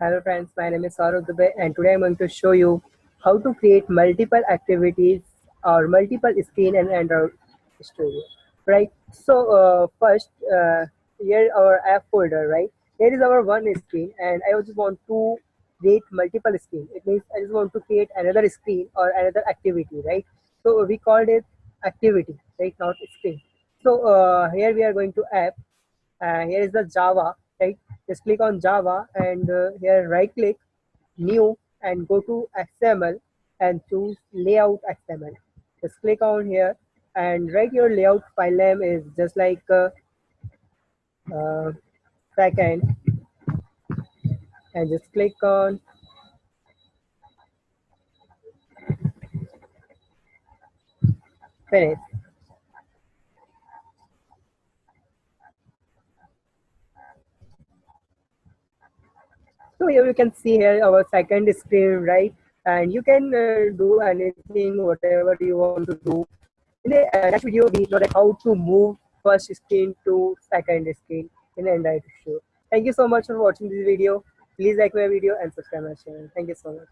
Hello friends, my name is Saurav Dubey and today I'm going to show you how to create multiple activities or multiple screen and Android studio. Right. So first, here our app folder. Right. Here is our one screen, and I just want to create multiple screen. It means I just want to create another screen or another activity. Right. So we called it activity. Right. Not screen. So here we are going to app. Here is the Java, right? Just click on Java and here right click, new, and go to XML and choose layout XML. Just click on here and write your layout file name is just like uh, second, and just click on finish. So here you can see here our second screen, right? And you can do anything, whatever you want to do. In the next video, we know that how to move first screen to second screen in Android show. Thank you so much for watching this video. Please like my video and subscribe my channel. Thank you so much.